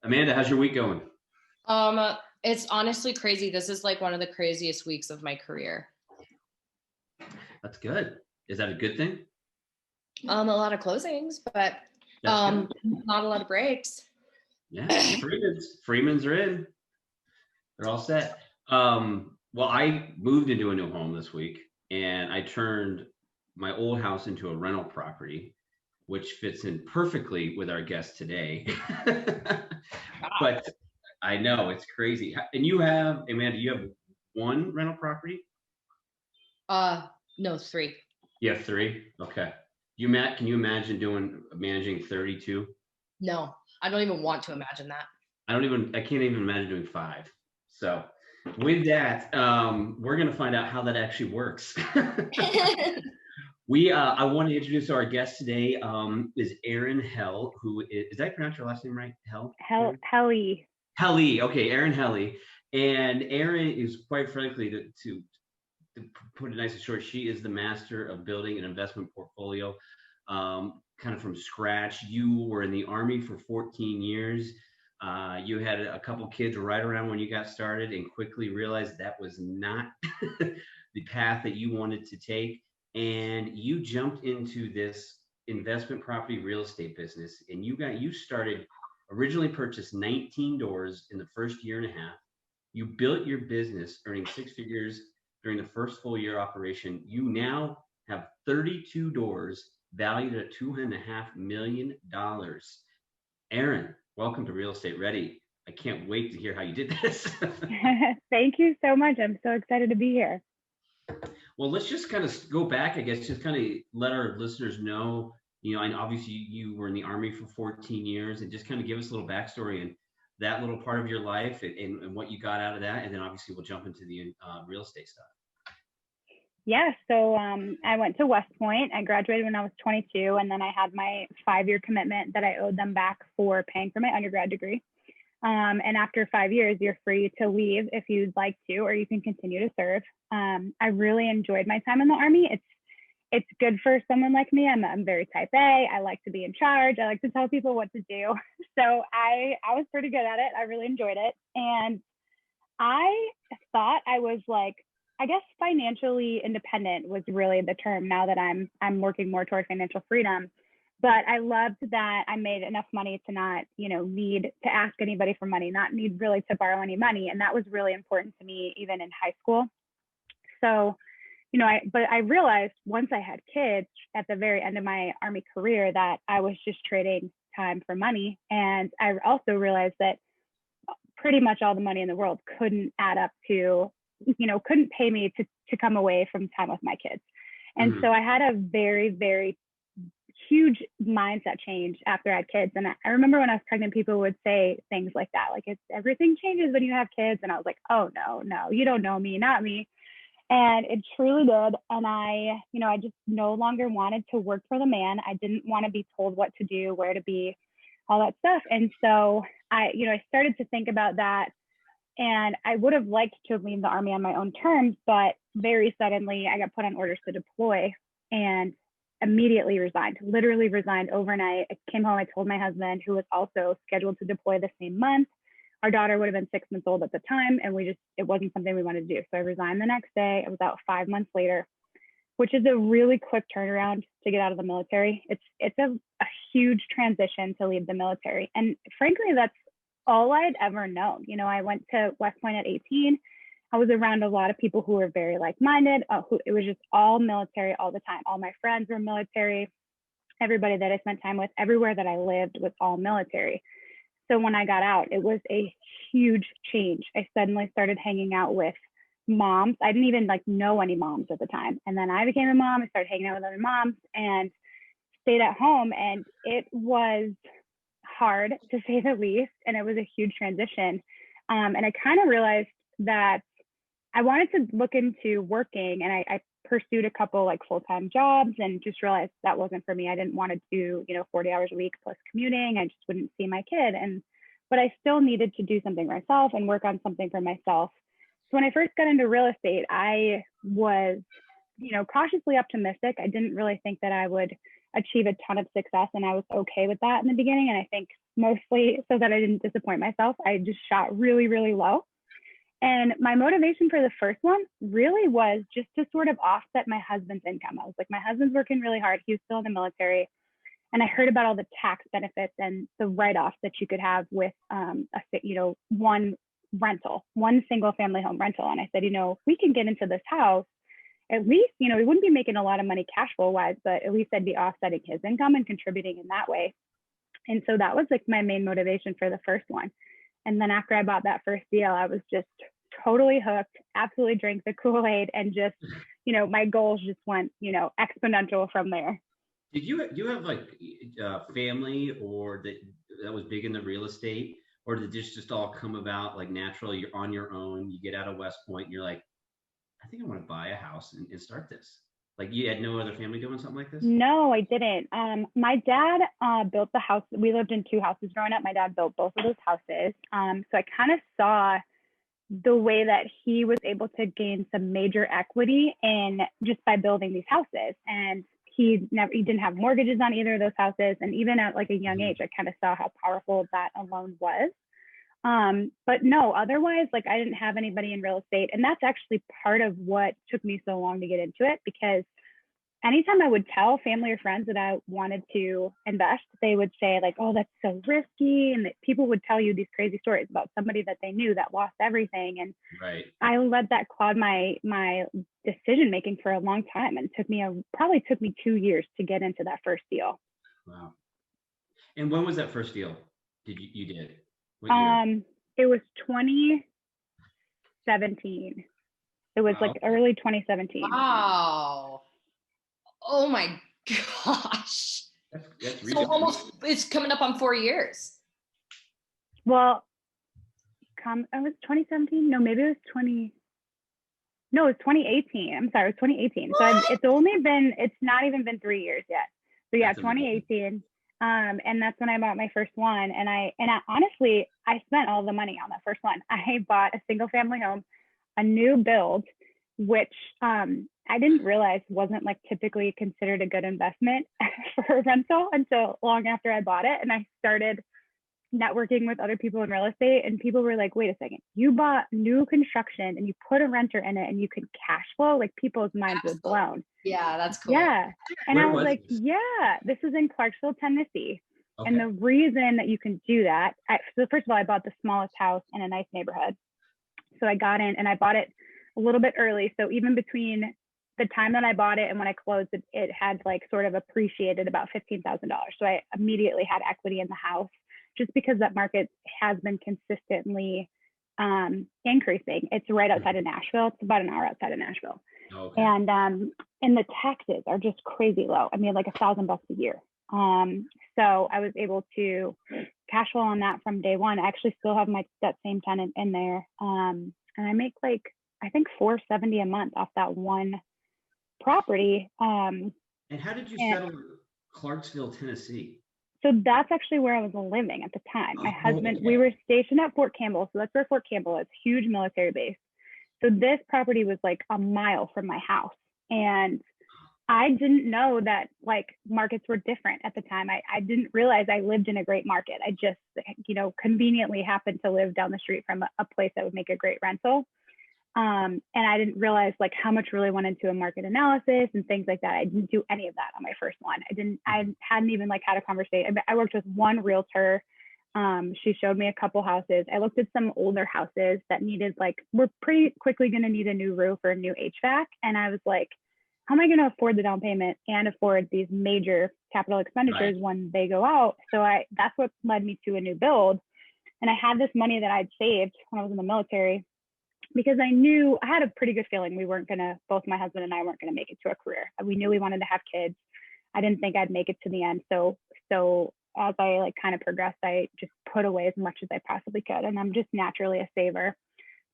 Amanda, how's your week going? It's honestly crazy. This is like one of the craziest weeks of my career. That's good. Is that a good thing? A lot of closings, but That's good. not a lot of breaks. Yeah, Freeman's are in. They're all set. Well, I moved into a new home this week, and I turned my old house into a rental property, which fits in perfectly with our guest today. But I know it's crazy. And you have, Amanda, you have one rental property? No, three. You have three? Okay. Can you imagine managing 32? No, I don't even want to imagine that. I can't even imagine doing five. So with that, we're going to find out how that actually works. I want to introduce our guest today, is Erin Helle, who is that pronounce your last name right? Helle? Helle. Helle. Okay, Erin Helle. And Erin is, quite frankly, to put it nice and short, she is the master of building an investment portfolio, kind of from scratch. You were in the Army for 14 years. You had a couple kids right around when you got started and quickly realized that was not the path that you wanted to take. And you jumped into this investment property real estate business, and you started, originally purchased 19 doors in the first year and a half. You built your business earning six figures during the first full year operation. You now have 32 doors valued at $2.5 million. Erin, welcome to Real Estate Ready. I can't wait to hear how you did this. Thank you so much. I'm so excited to be here. Well, let's just kind of go back, I guess, just kind of let our listeners know, and obviously you were in the Army for 14 years, and just kind of give us a little backstory and that little part of your life and what you got out of that. And then obviously we'll jump into the real estate stuff. Yeah, so I went to West Point. I graduated when I was 22, and then I had my 5-year commitment that I owed them back for paying for my undergrad degree. And after 5 years, you're free to leave if you'd like to, or you can continue to serve. I really enjoyed my time in the Army. It's good for someone like me. I'm very type A. I like to be in charge. I like to tell people what to do. So I was pretty good at it. I really enjoyed it. And I thought I was like, I guess financially independent was really the term now that I'm working more toward financial freedom. But I loved that I made enough money to not, need to ask anybody for money, not need really to borrow any money. And that was really important to me, even in high school. So, but I realized once I had kids at the very end of my Army career that I was just trading time for money. And I also realized that pretty much all the money in the world couldn't add up to, couldn't pay me to come away from time with my kids. And so I had a very, very huge mindset change after I had kids. And I remember when I was pregnant, people would say things like that, like everything changes when you have kids. And I was like, oh, no, you don't know me, not me. And it truly did. And I just no longer wanted to work for the man. I didn't want to be told what to do, where to be, all that stuff. And so I started to think about that. And I would have liked to leave the Army on my own terms, but very suddenly I got put on orders to deploy and immediately literally resigned overnight. I came home, I told my husband, who was also scheduled to deploy the same month. Our daughter would have been 6 months old at the time, and it wasn't something we wanted to do. So I resigned the next day. I was out 5 months later, which is a really quick turnaround to get out of the military. It's a huge transition to leave the military. And frankly, that's all I'd ever known. I went to West Point at 18. I was around a lot of people who were very like-minded, it was just all military all the time. All my friends were military. Everybody that I spent time with, everywhere that I lived was all military. So when I got out, it was a huge change. I suddenly started hanging out with moms. I didn't even know any moms at the time. And then I became a mom. I started hanging out with other moms and stayed at home. And it was hard, to say the least. And it was a huge transition. And I kind of realized that I wanted to look into working, and I pursued a couple full-time jobs and just realized that wasn't for me. I didn't want to do, 40 hours a week plus commuting. I just wouldn't see my kid. But I still needed to do something for myself and work on something for myself. So when I first got into real estate, I was, cautiously optimistic. I didn't really think that I would achieve a ton of success, and I was okay with that in the beginning. And I think mostly so that I didn't disappoint myself, I just shot really, really low. And my motivation for the first one really was just to sort of offset my husband's income. I was like, my husband's working really hard. He was still in the military. And I heard about all the tax benefits and the write-offs that you could have with one rental, one single family home rental. And I said, if we can get into this house, at least, we wouldn't be making a lot of money cash flow wise, but at least I'd be offsetting his income and contributing in that way. And so that was like my main motivation for the first one. And then after I bought that first deal, I was just totally hooked, absolutely drank the Kool-Aid, and just, my goals just went, exponential from there. Did you have like family or that was big in the real estate, or did this just all come about like natural? You're on your own, you get out of West Point, and you're like, I think I want to buy a house and start this. Like you had no other family doing something like this? No, I didn't. My dad built the house. We lived in two houses growing up. My dad built both of those houses. So I kind of saw the way that he was able to gain some major equity in just by building these houses. And he didn't have mortgages on either of those houses. And even at like a young age, I kind of saw how powerful that alone was. But no, otherwise, like I didn't have anybody in real estate. And that's actually part of what took me so long to get into it, because anytime I would tell family or friends that I wanted to invest, they would say like, oh, that's so risky. And that people would tell you these crazy stories about somebody that they knew that lost everything. And right. I let that cloud my decision-making for a long time. And probably took me 2 years to get into that first deal. Wow. And when was that first deal? You did? What year? It was 2017. It was like early 2017. Wow. Oh my gosh. That's so almost, it's coming up on 4 years. Well, it was 2017. No, maybe it was it was 2018. I'm sorry, it was 2018. What? So it's not even been 3 years yet. So yeah, that's 2018. Amazing. And that's when I bought my first one. And I honestly, I spent all the money on that first one. I bought a single family home, a new build, which I didn't realize wasn't like typically considered a good investment for a rental until long after I bought it. And I started networking with other people in real estate, and people were like, wait a second, you bought new construction and you put a renter in it and you could cash flow? Like people's minds were blown. Yeah, that's cool. Yeah. And Where I was like, this? yeah, this is in Clarksville, Tennessee. Okay. And the reason that you can do that, so first of all, I bought the smallest house in a nice neighborhood. So I got in and I bought it a little bit early. So even between the time that I bought it and when I closed it, it had like sort of appreciated about $15,000. So I immediately had equity in the house, just because that market has been consistently increasing. It's right outside of Nashville. It's about an hour outside of Nashville. Okay. And the taxes are just crazy low. I mean, like $1,000 a year. So I was able to cash flow on that from day one. I actually still have that same tenant in there. And I make like, I think $470 a month off that one property. And how did you settle Clarksville, Tennessee? So that's actually where I was living at the time. My husband, we were stationed at Fort Campbell. So that's where Fort Campbell is, huge military base. So this property was like a mile from my house. And I didn't know that like markets were different at the time. I didn't realize I lived in a great market. I just, conveniently happened to live down the street from a place that would make a great rental. And I didn't realize like how much really went into a market analysis and things like that. I didn't do any of that on my first one. I hadn't even like had a conversation. I worked with one realtor. She showed me a couple houses. I looked at some older houses that we're pretty quickly going to need a new roof or a new HVAC. And I was like, how am I going to afford the down payment and afford these major capital expenditures when they go out? So that's what led me to a new build. And I had this money that I'd saved when I was in the military, because I had a pretty good feeling both my husband and I weren't going to make it to a career. We knew we wanted to have kids. I didn't think I'd make it to the end. So as I like kind of progressed, I just put away as much as I possibly could. And I'm just naturally a saver.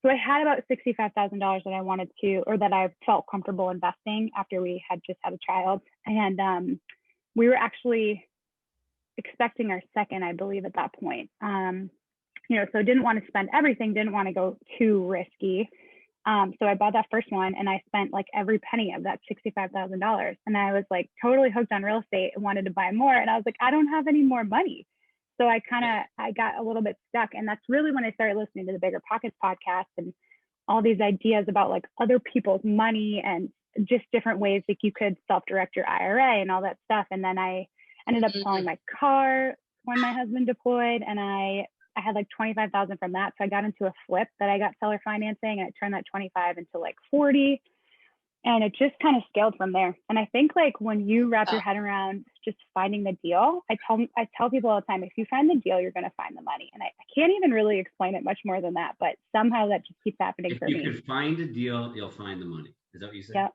So I had about $65,000 that I wanted to, or that I felt comfortable investing after we had just had a child. And we were actually expecting our second, I believe, at that point. So didn't want to spend everything, didn't want to go too risky. So I bought that first one and I spent like every penny of that $65,000. And I was like totally hooked on real estate and wanted to buy more. And I was like, I don't have any more money. So I got a little bit stuck. And that's really when I started listening to the Bigger Pockets podcast and all these ideas about like other people's money and just different ways like you could self-direct your IRA and all that stuff. And then I ended up selling my car when my husband deployed, and I had like 25,000 from that. So I got into a flip that I got seller financing, and it turned that 25 into like 40. And it just kind of scaled from there. And I think like when you wrap your head around just finding the deal, I tell people all the time, if you find the deal, you're going to find the money. And I can't even really explain it much more than that, but somehow that just keeps happening for me. If you can find a deal, you'll find the money. Is that what you said? Yep.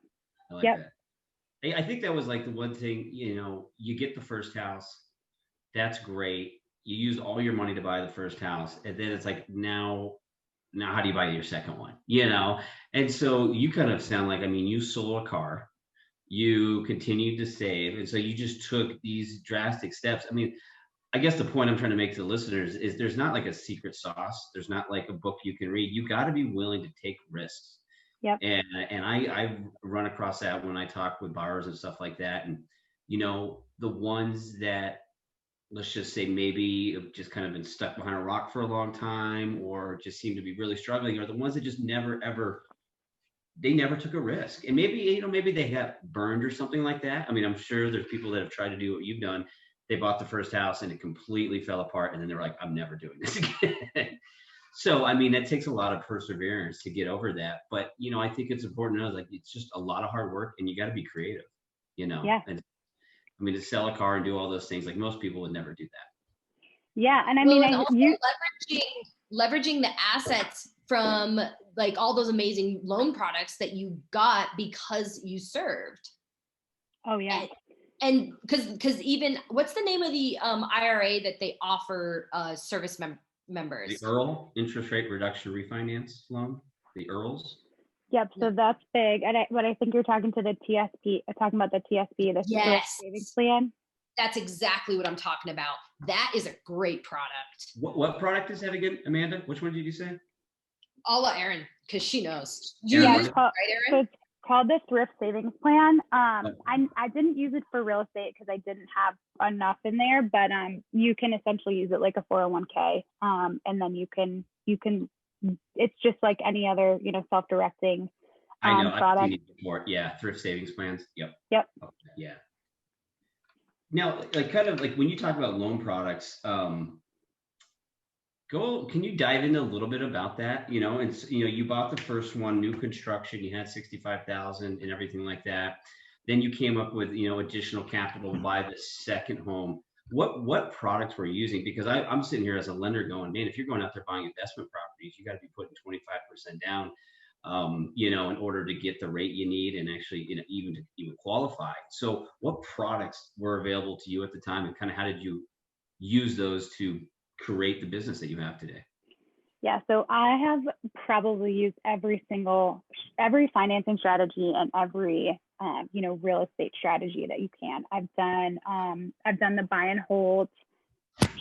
I like that. I think that was like the one thing, you get the first house. That's great. You use all your money to buy the first house. And then it's like, now how do you buy your second one? And so you kind of sound like, you sold a car, you continued to save. And so you just took these drastic steps. I guess the point I'm trying to make to the listeners is there's not like a secret sauce. There's not like a book you can read. You got to be willing to take risks. Yep. And I've run across that when I talk with borrowers and stuff like that. And, the ones that, let's just say maybe have just kind of been stuck behind a rock for a long time, or just seem to be really struggling, are the ones that just never took a risk. And maybe they got burned or something like that. I'm sure there's people that have tried to do what you've done. They bought the first house and it completely fell apart. And then they're like, I'm never doing this again. So, that takes a lot of perseverance to get over that. But, I think it's important to know, like, it's just a lot of hard work and you got to be creative, Yeah. And to sell a car and do all those things, like most people would never do that. Yeah. And leveraging the assets from like all those amazing loan products that you got because you served. Oh yeah. And because even, what's the name of the IRA that they offer service members? The EARL, interest rate reduction refinance loan, the EARLs. Yep. So that's big. And I think you're talking to the TSP, talking about the TSP, the Yes. savings plan. That's exactly what I'm talking about. That is a great product. What product is that again, Amanda? Which one did you say? I'll let Erin, because she knows. It's called the Thrift Savings Plan. I didn't use it for real estate because I didn't have enough in there, but you can essentially use it like a 401k. And then you can it's just like any other, self-directing product. I've seen it before. Yeah, thrift savings plans. Yep. Yep. Okay, yeah. Now, like kind of like when you talk about loan products, can you dive into a little bit about that? And you bought the first one, new construction, you had 65,000 and everything like that. Then you came up with, additional capital to buy the second home. What products were you using? Because I'm sitting here as a lender going, man, if you're going out there buying investment properties, you got to be putting 25% down, in order to get the rate you need and actually, even qualify. So what products were available to you at the time, and kind of how did you use those to create the business that you have today? Yeah, so I have probably used every financing strategy and every real estate strategy that you can. I've done the buy and hold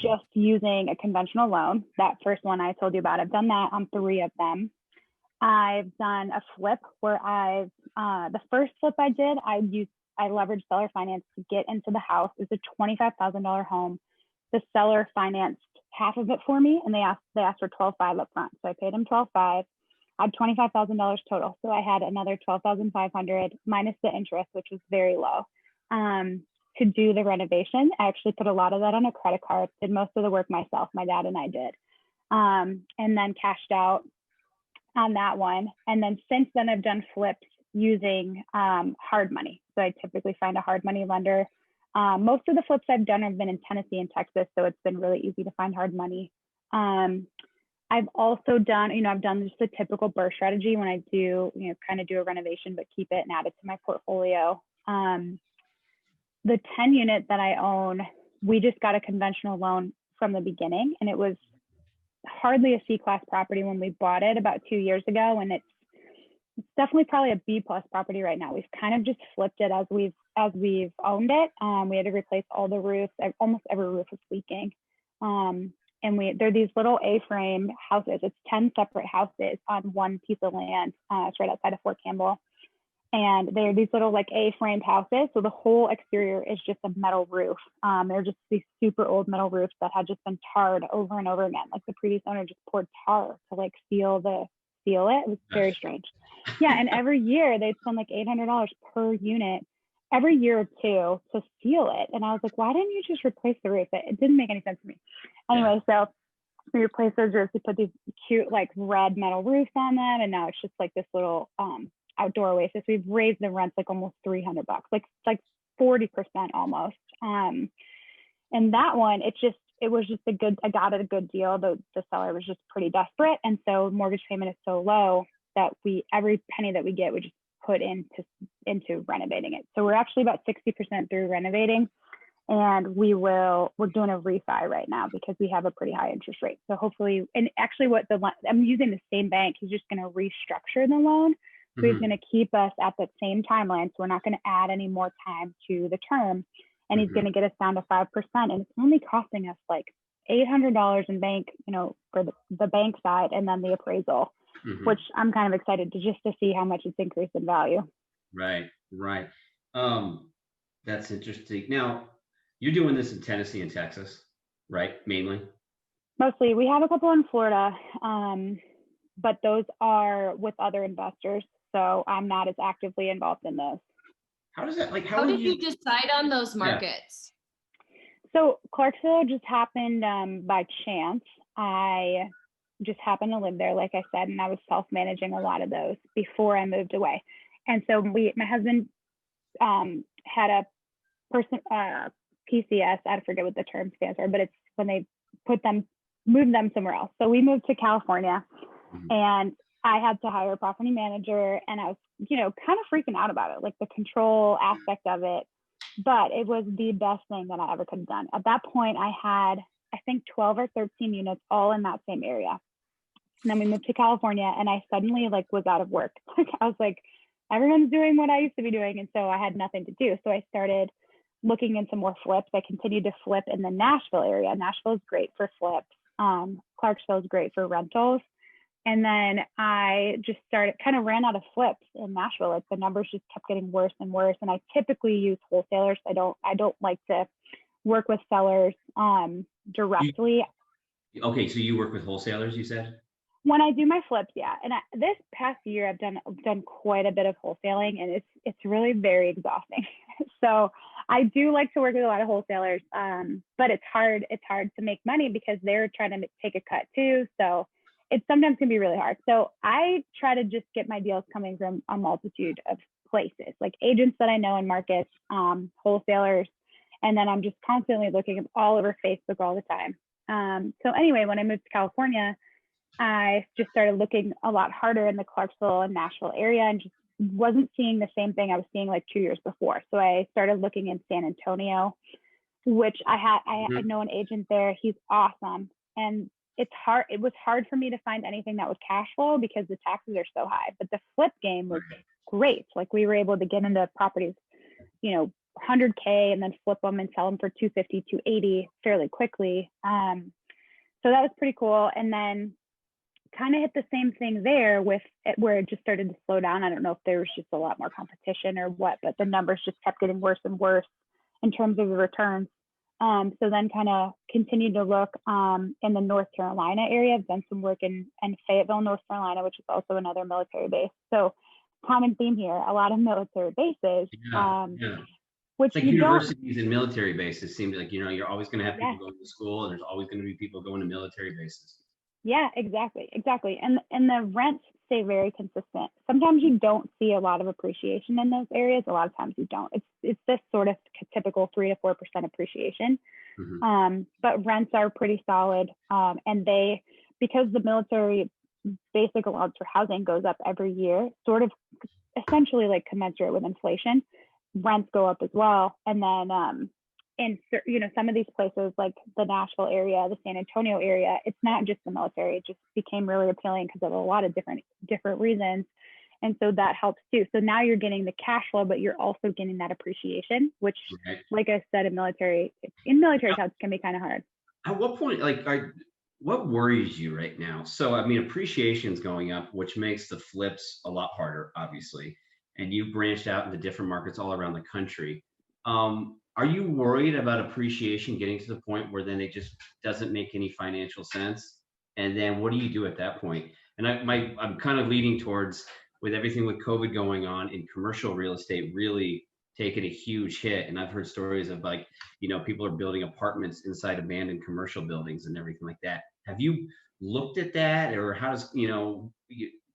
just using a conventional loan. That first one I told you about, I've done that on 3 of them. I've done a flip where the first flip I did, I leveraged seller finance to get into the house. It was a $25,000 home. The seller financed half of it for me, and they asked for $12,500 up front. So I paid him $12,500. I had $25,000 total. So I had another $12,500 minus the interest, which was very low, to do the renovation. I actually put a lot of that on a credit card, did most of the work myself. My dad and I did, and then cashed out on that one. And then since then, I've done flips using hard money. So I typically find a hard money lender. Most of the flips I've done have been in Tennessee and Texas, so it's been really easy to find hard money. I've also done, I've done just the typical BRRRR strategy when I do, kind of do a renovation, but keep it and add it to my portfolio. The 10 unit that I own, we just got a conventional loan from the beginning, and it was hardly a C-class property when we bought it about 2 years ago, and it's definitely probably a B-plus property right now. We've kind of just flipped it as we've owned it. We had to replace all the roofs. Almost every roof was leaking. and they're these little A-frame houses. It's 10 separate houses on one piece of land. It's right outside of Fort Campbell. And they're these little like A-framed houses. So the whole exterior is just a metal roof. They're just these super old metal roofs that had just been tarred over and over again. Like the previous owner just poured tar to like seal it. It was very strange. Yeah, and every year they'd spend like $800 per unit every year or two to seal it. And I was like, why didn't you just replace the roof? It didn't make any sense to me. Anyway, so we replaced those roofs. We put these cute like red metal roofs on them, and now it's just like this little outdoor oasis. We've raised the rents like almost $300, like 40% almost. And that one, it was just I got it a good deal. The seller was just pretty desperate, and so mortgage payment is so low that every penny that we get, we just put into renovating it. So we're actually about 60% through renovating, and we're doing a refi right now because we have a pretty high interest rate. So hopefully, and actually I'm using the same bank. He's just going to restructure the loan. So he's going to keep us at that same timeline. So we're not going to add any more time to the term, and he's going to get us down to 5%. And it's only costing us like $800 in bank, for the bank side, and then the appraisal, which I'm kind of excited to see how much it's increased in value. Right. That's interesting. Now, you're doing this in Tennessee and Texas, right? Mainly? Mostly. We have a couple in Florida, but those are with other investors. So I'm not as actively involved in those. How does that, how did you decide on those markets? So Clarksville just happened by chance. I just happened to live there, like I said, and I was self-managing a lot of those before I moved away. And so my husband had a person, PCS, I forget what the term stands for, but it's when they move them somewhere else. So we moved to California, and I had to hire a property manager, and I was, kind of freaking out about it, like the control aspect of it. But it was the best thing that I ever could have done. At that point, I had, I think, 12 or 13 units all in that same area. And then we moved to California, and I suddenly was out of work. I was like, everyone's doing what I used to be doing. And so I had nothing to do. So I started looking into more flips. I continued to flip in the Nashville area. Nashville is great for flips. Clarksville is great for rentals. And then I just ran out of flips in Nashville. Like the numbers just kept getting worse and worse. And I typically use wholesalers. I don't like to work with sellers directly. Okay, so you work with wholesalers, you said? When I do my flips, yeah. And this past year, I've done quite a bit of wholesaling, and it's really very exhausting. So I do like to work with a lot of wholesalers, but it's hard. It's hard to make money because they're trying to take a cut too. So it sometimes can be really hard. So I try to just get my deals coming from a multitude of places, like agents that I know in markets, wholesalers, and then I'm just constantly looking all over Facebook all the time. So anyway, when I moved to California, I just started looking a lot harder in the Clarksville and Nashville area, and just wasn't seeing the same thing I was seeing like 2 years before. So I started looking in San Antonio, which I know an agent there. He's awesome. And it was hard for me to find anything that was cash flow because the taxes are so high, but the flip game was great. Like we were able to get into properties, 100K and then flip them and sell them for 250, 280 fairly quickly. So that was pretty cool. And then kind of hit the same thing there with it, where it just started to slow down. I don't know if there was just a lot more competition or what, but the numbers just kept getting worse and worse in terms of the returns. So then kind of continued to look in the North Carolina area. I've done some work in Fayetteville, North Carolina, which is also another military base. So common theme here, a lot of military bases. Which it's like universities and military bases seem like, you're always going to have people going to school, and there's always going to be people going to military bases. Yeah, exactly. And the rents stay very consistent. Sometimes you don't see a lot of appreciation in those areas. A lot of times you don't. It's this sort of typical 3 to 4% appreciation. But rents are pretty solid. And because the military basic allowance for housing goes up every year, sort of essentially like commensurate with inflation, rents go up as well. And then in some of these places like the Nashville area, the San Antonio area, it's not just the military. It just became really appealing because of a lot of different reasons. And so that helps too. So now you're getting the cash flow, but you're also getting that appreciation, which, like I said, in military towns can be kind of hard. At what point, what worries you right now? So, I mean, appreciation's going up, which makes the flips a lot harder, obviously. And you've branched out into different markets all around the country. Are you worried about appreciation getting to the point where then it just doesn't make any financial sense? And then what do you do at that point? And I'm kind of leading towards, with everything with COVID going on in commercial real estate, really taking a huge hit. And I've heard stories of, like, people are building apartments inside abandoned commercial buildings and everything like that. Have you looked at that, or how does,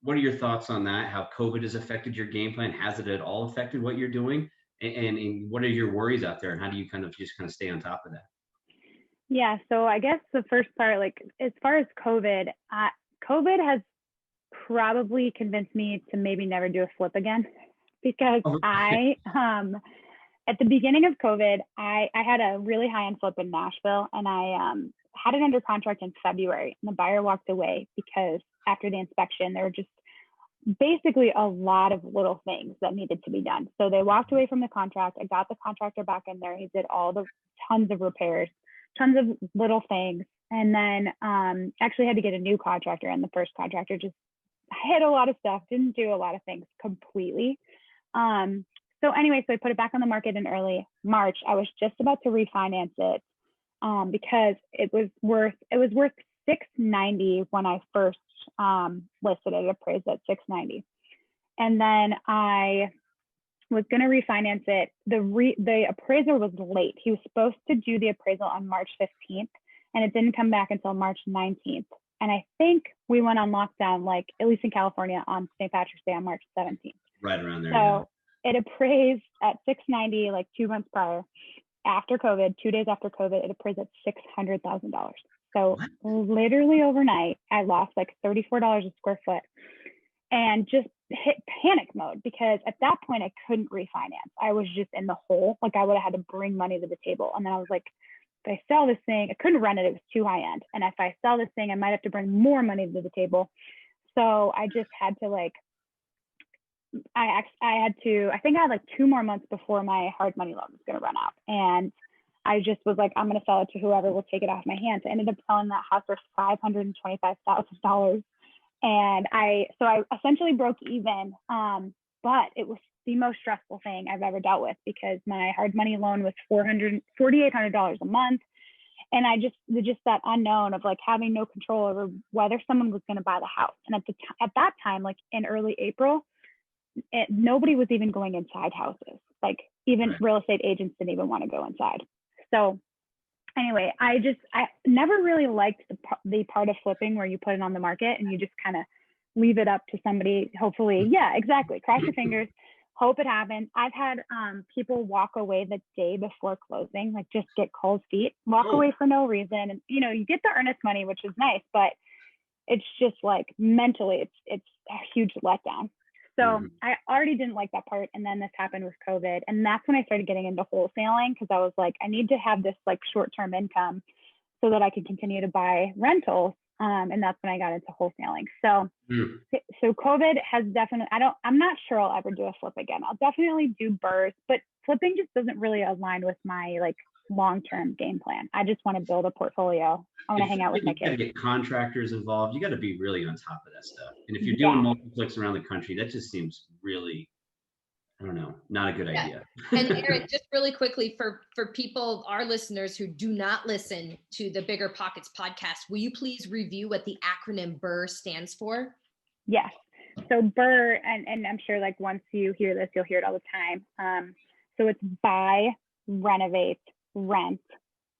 what are your thoughts on that? How COVID has affected your game plan? Has it at all affected what you're doing? And what are your worries out there? And how do you kind of stay on top of that? Yeah, so I guess the first part, like as far as COVID, COVID has probably convinced me to maybe never do a flip again, because I at the beginning of COVID, I had a really high end flip in Nashville, and I had it under contract in February, and the buyer walked away because after the inspection, there were just basically a lot of little things that needed to be done. So they walked away from the contract. I got the contractor back in there. He did all the tons of repairs, tons of little things. And then actually had to get a new contractor, and the first contractor just hit a lot of stuff, didn't do a lot of things completely. So anyway, so I put it back on the market in early March. I was just about to refinance it because it was worth $690 when I first listed it, appraised at $690. And then I was going to refinance it. The appraiser was late. He was supposed to do the appraisal on March 15th, and it didn't come back until March 19th. And I think we went on lockdown, like at least in California, on St. Patrick's Day on March 17th. Right around there. So it appraised at $690 like 2 months prior. After COVID, 2 days after COVID, it appraised at $600,000. So literally overnight, I lost like $34 a square foot and just hit panic mode, because at that point I couldn't refinance. I was just in the hole. Like I would have had to bring money to the table. And then I was like, if I sell this thing, I couldn't rent it. It was too high end. And if I sell this thing, I might have to bring more money to the table. So I just had to I think I had like 2 more months before my hard money loan was going to run out. And I just was like, I'm going to sell it to whoever will take it off my hands. I ended up selling that house for $525,000. And I essentially broke even. But it was the most stressful thing I've ever dealt with, because my hard money loan was $4,800 a month. And just that unknown of like having no control over whether someone was going to buy the house. And at that time, like in early April, nobody was even going inside houses. Like even real estate agents didn't even want to go inside. So anyway, I never really liked the part of flipping where you put it on the market and you just kind of leave it up to somebody. Hopefully, yeah, exactly. Cross your fingers, hope it happens. I've had people walk away the day before closing, like just get cold feet, walk away for no reason. And you get the earnest money, which is nice, but it's just like mentally, it's a huge letdown. So I already didn't like that part. And then this happened with COVID. And that's when I started getting into wholesaling, because I was like, I need to have this like short-term income so that I can continue to buy rentals. And that's when I got into wholesaling. So COVID has definitely, I'm not sure I'll ever do a flip again. I'll definitely do BRRRRs, but flipping just doesn't really align with my like long-term game plan. I just want to build a portfolio. I want to hang out with my kids. You got to get contractors involved. You got to be really on top of that stuff. And if you're doing multiplex around the country, that just seems really, I don't know, not a good idea. And Erin, just really quickly for people, our listeners who do not listen to the Bigger Pockets podcast, will you please review what the acronym BRRRR stands for? Yes. So BRRRR, and I'm sure like once you hear this, you'll hear it all the time. So it's buy, renovate, rent,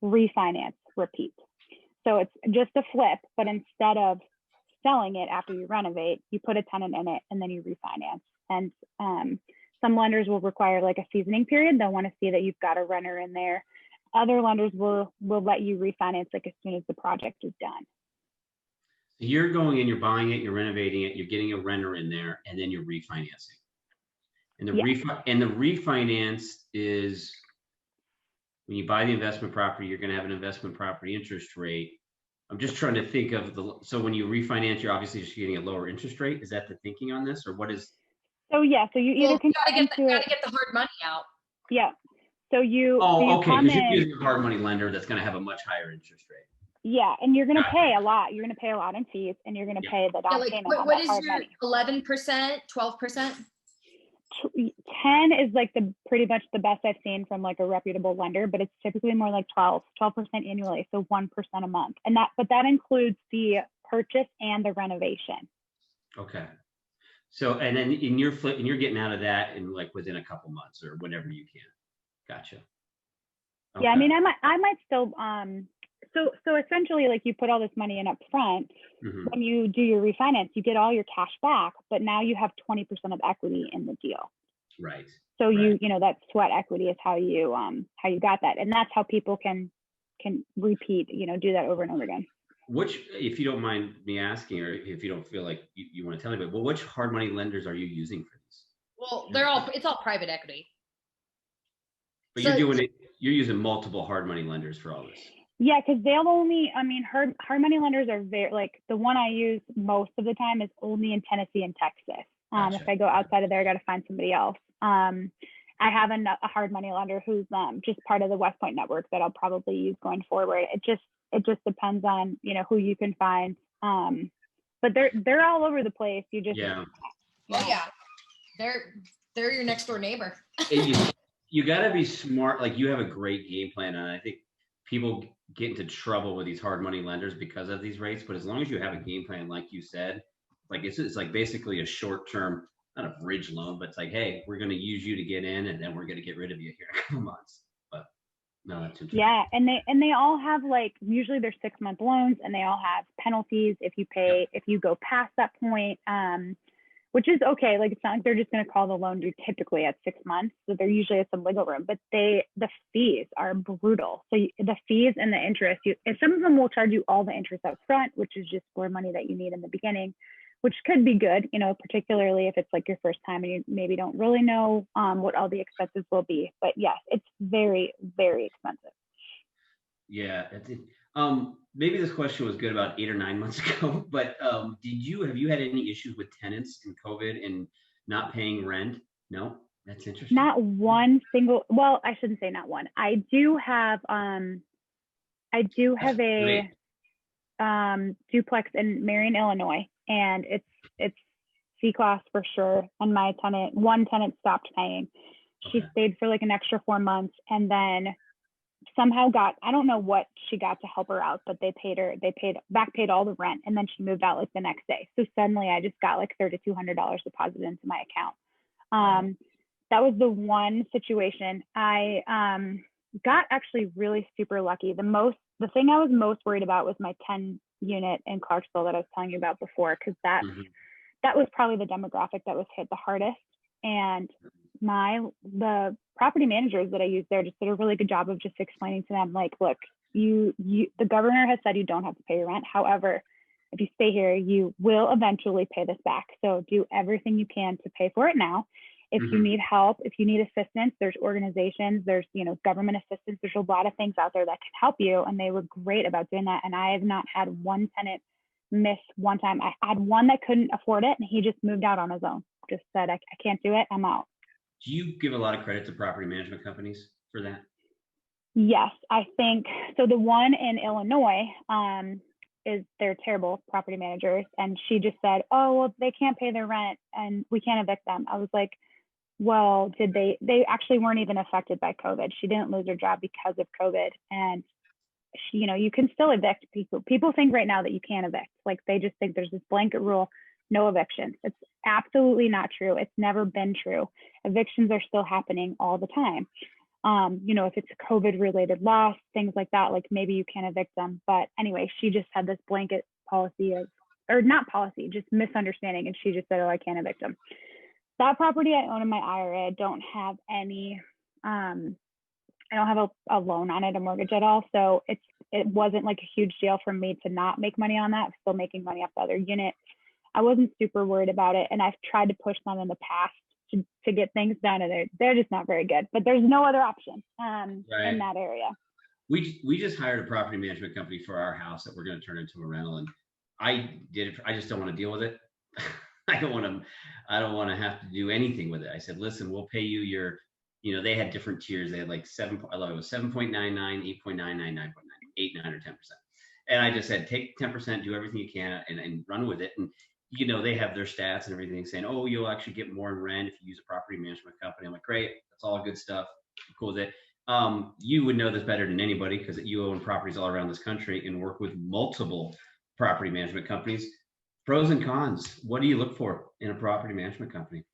refinance, repeat. So it's just a flip, but instead of selling it after you renovate, you put a tenant in it and then you refinance. And some lenders will require like a seasoning period. They'll want to see that you've got a renter in there. Other lenders will let you refinance like as soon as the project is done. So you're going in, you're buying it, you're renovating it, you're getting a renter in there, and then you're refinancing. And the refinance is, when you buy the investment property, you're going to have an investment property interest rate. I'm just trying to think of so when you refinance, you're obviously just getting a lower interest rate. Is that the thinking on this, or what is? So yeah, so you either can gotta get the hard money out. Yeah. So you. Okay, because you're using a hard money lender that's going to have a much higher interest rate. Yeah, and you're going to pay a lot. You're going to pay a lot in fees, and you're going to pay the down payment on what that is hard your money. 11%, 12%? 10 is like pretty much the best I've seen from like a reputable lender, but it's typically more like 12% annually, so 1% a month. And that includes the purchase and the renovation. Okay. So, and then you're getting out of that in like within a couple months or whenever you can. Gotcha. Okay. Yeah, I mean, I might still so essentially, like, you put all this money in up front. Mm-hmm. When you do your refinance, you get all your cash back, but now you have 20% of equity in the deal. Right. So right. you know, that sweat equity is how you got that, and that's how people can repeat, do that over and over again. Which, if you don't mind me asking, or if you don't feel like you want to tell me, but which hard money lenders are you using for these? Well, it's all private equity. But so, you're using multiple hard money lenders for all this. Yeah, because hard money lenders are very, like, the one I use most of the time is only in Tennessee and Texas. Gotcha. If I go outside of there, I got to find somebody else. I have a hard money lender who's just part of the West Point network that I'll probably use going forward. It just depends on, who you can find. But they're all over the place. You just they're your next door neighbor. You got to be smart. Like, you have a great game plan, and I think people get into trouble with these hard money lenders because of these rates. But as long as you have a game plan, like you said, like it's like basically a short-term, not a bridge loan, but it's like, hey, we're going to use you to get in, and then we're going to get rid of you here in a couple months. But no, that's interesting. Yeah, and they all have, like, usually they're 6-month loans, and they all have penalties if you pay if you go past that point. Which is okay. Like, it's not like they're just going to call the loan due typically at 6 months. So there usually is some wiggle room, but the fees are brutal. So the fees and the interest, and some of them will charge you all the interest up front, which is just more money that you need in the beginning, which could be good, particularly if it's like your first time and you maybe don't really know what all the expenses will be. But yes, it's very, very expensive. Yeah. Maybe this question was good about 8 or 9 months ago, but have you had any issues with tenants in COVID and not paying rent? No, that's interesting. Not one single. Well, I shouldn't say not one. I do have a duplex in Marion, Illinois, and it's C-class for sure. And one tenant stopped paying. She stayed for like an extra 4 months, and then somehow I don't know what she got to help her out, but they paid all the rent, and then she moved out like the next day. So suddenly I just got like $3,200 deposited into my account. That was the one situation. I got actually really super lucky. The thing I was most worried about was my 10 unit in Clarksville that I was telling you about before, because that was probably the demographic that was hit the hardest. And the property managers that I used there just did a really good job of just explaining to them, like, look, the governor has said you don't have to pay your rent. However, if you stay here, you will eventually pay this back. So do everything you can to pay for it now. If you need help, if you need assistance, there's organizations, there's, government assistance. There's a lot of things out there that can help you. And they were great about doing that. And I have not had one tenant miss one time. I had one that couldn't afford it, and he just moved out on his own. Just said, I can't do it. I'm out. Do you give a lot of credit to property management companies for that? Yes, I think so. The one in Illinois, they're terrible property managers. And she just said, oh, well, they can't pay their rent and we can't evict them. I was like, well, they actually weren't even affected by COVID. She didn't lose her job because of COVID. And you can still evict people. People think right now that you can't evict. Like, they just think there's this blanket rule, no evictions. It's absolutely not true. It's never been true. Evictions are still happening all the time. If it's a COVID related loss, things like that, like maybe you can't evict them. But anyway, she just had this blanket policy just misunderstanding. And she just said, oh, I can't evict them. That property I own in my IRA, I don't have any, I don't have a loan on it, a mortgage at all. So it wasn't like a huge deal for me to not make money on that. I'm still making money off the other unit. I wasn't super worried about it. And I've tried to push them in the past to get things done, and they're just not very good. But there's no other option in that area. We just hired a property management company for our house that we're going to turn into a rental, and I just don't want to deal with it. I don't want to have to do anything with it. I said, listen, we'll pay you your, they had different tiers. They had like 7.99, 8.99, 9.9, 8, 9, or 10%. And I just said, take 10%, do everything you can, and run with it. And they have their stats and everything saying, oh, you'll actually get more in rent if you use a property management company. I'm like, great, that's all good stuff. I'm cool with it. You would know this better than anybody because you own properties all around this country and work with multiple property management companies. Pros and cons. What do you look for in a property management company?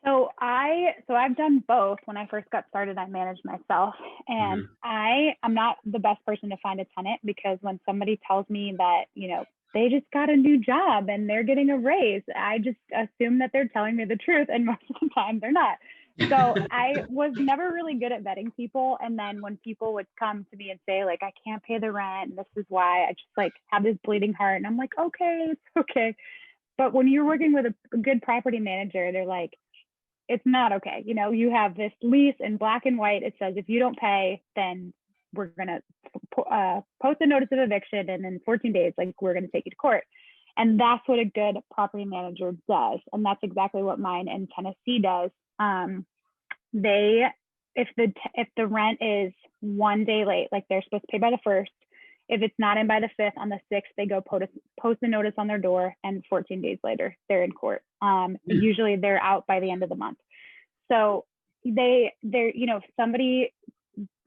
So I've done both. When I first got started, I managed myself, and I'm not the best person to find a tenant, because when somebody tells me that, they just got a new job and they're getting a raise, I just assume that they're telling me the truth, and most of the time they're not. So I was never really good at vetting people. And then when people would come to me and say, like, I can't pay the rent, and this is why, I just like have this bleeding heart, and I'm like, okay, it's okay. But when you're working with a good property manager, they're like, it's not okay. You have this lease in black and white. It says, if you don't pay, then we're going to post a notice of eviction, and in 14 days, like, we're going to take you to court. And that's what a good property manager does. And that's exactly what mine in Tennessee does. If the rent is 1 day late, like they're supposed to pay by the 1st, if it's not in by the 5th, on the 6th, they go post a notice on their door, and 14 days later, they're in court. Usually they're out by the end of the month. So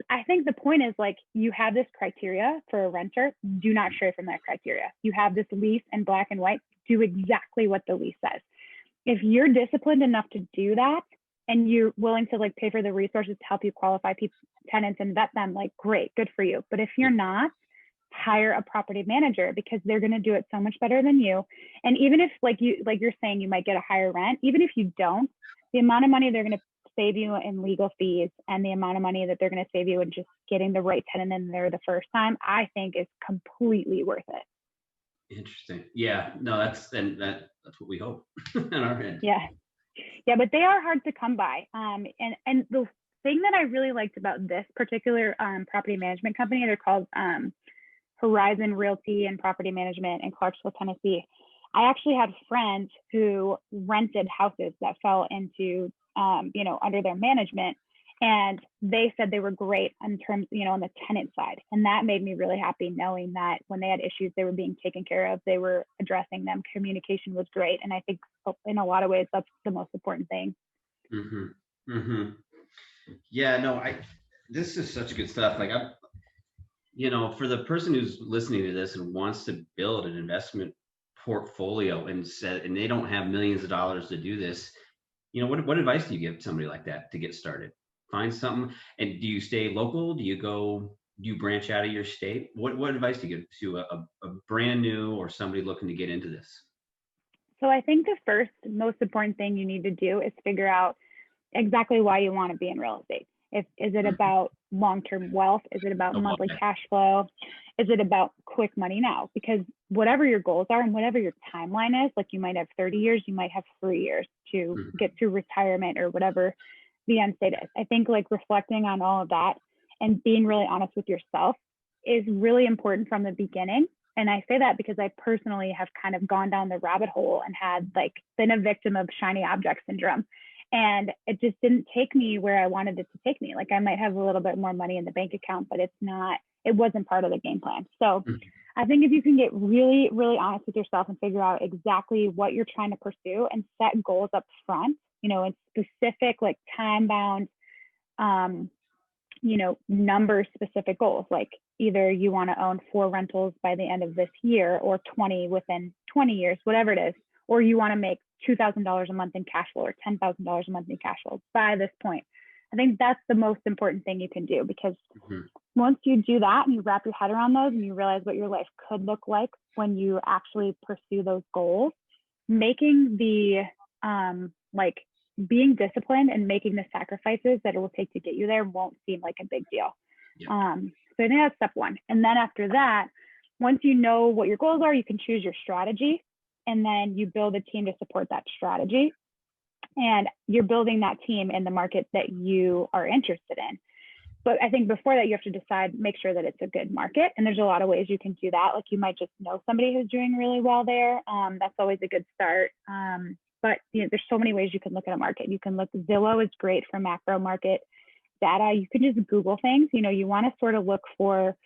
I think the point is, like, you have this criteria for a renter, do not stray from that criteria. You have this lease in black and white, do exactly what the lease says. If you're disciplined enough to do that, and you're willing to, like, pay for the resources to help you qualify tenants and vet them, like, great, good for you. But if you're not, hire a property manager, because they're going to do it so much better than you. And even if, like you're saying, you might get a higher rent, even if you don't, the amount of money they're going to save you in legal fees, and the amount of money that they're going to save you in just getting the right tenant in there the first time, I think is completely worth it. Interesting. Yeah, no, that's what we hope on our end. Yeah, but they are hard to come by. And the thing that I really liked about this particular property management company, they're called Horizon Realty and Property Management in Clarksville, Tennessee. I actually had friends who rented houses that fell into, under their management, and they said they were great in terms, on the tenant side. And that made me really happy, knowing that when they had issues, they were being taken care of, they were addressing them, communication was great. And I think in a lot of ways, that's the most important thing. Yeah, no, this is such good stuff. Like, for the person who's listening to this and wants to build an investment portfolio and they don't have millions of dollars to do this, what advice do you give somebody like that to get started? Find something. And do you stay local? Do you branch out of your state? What advice do you give to a brand new or somebody looking to get into this? So I think the first most important thing you need to do is figure out exactly why you want to be in real estate. Is it about long-term wealth? Is it about monthly cash flow? Is it about quick money now? Because whatever your goals are and whatever your timeline is, like, you might have 30 years, you might have 3 years to get to retirement or whatever the end state is. I think, like, reflecting on all of that and being really honest with yourself is really important from the beginning. And I say that because I personally have kind of gone down the rabbit hole and had, like, been a victim of shiny object syndrome. And it just didn't take me where I wanted it to take me. Like, I might have a little bit more money in the bank account, but it wasn't part of the game plan. So I think if you can get really, really honest with yourself and figure out exactly what you're trying to pursue and set goals up front, and specific, like, time bound, number specific goals, like either you want to own 4 rentals by the end of this year, or 20 within 20 years, whatever it is, or you want to make $2,000 a month in cash flow or $10,000 a month in cash flow by this point. I think that's the most important thing you can do, because once you do that and you wrap your head around those and you realize what your life could look like when you actually pursue those goals, making the being disciplined and making the sacrifices that it will take to get you there won't seem like a big deal. So I think that's step one. And then after that, once you know what your goals are, you can choose your strategy, and then you build a team to support that strategy. And you're building that team in the market that you are interested in. But I think before that, you have to decide, make sure that it's a good market. And there's a lot of ways you can do that. Like, you might just know somebody who's doing really well there. That's always a good start. But there's so many ways you can look at a market. You can look, Zillow is great for macro market data. You can just Google things. You want to sort of look for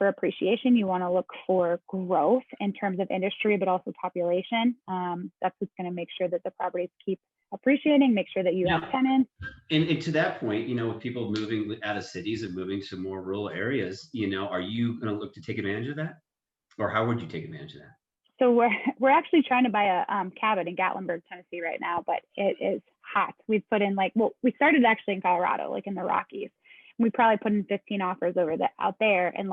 appreciation. You want to look for growth in terms of industry, but also population. That's what's going to make sure that the properties keep appreciating, make sure that you have tenants. And to that point, with people moving out of cities and moving to more rural areas, are you going to look to take advantage of that? Or how would you take advantage of that? So we're actually trying to buy a cabin in Gatlinburg, Tennessee right now, but it is hot. We've put in we started actually in Colorado, like in the Rockies. We probably put in 15 offers out there, and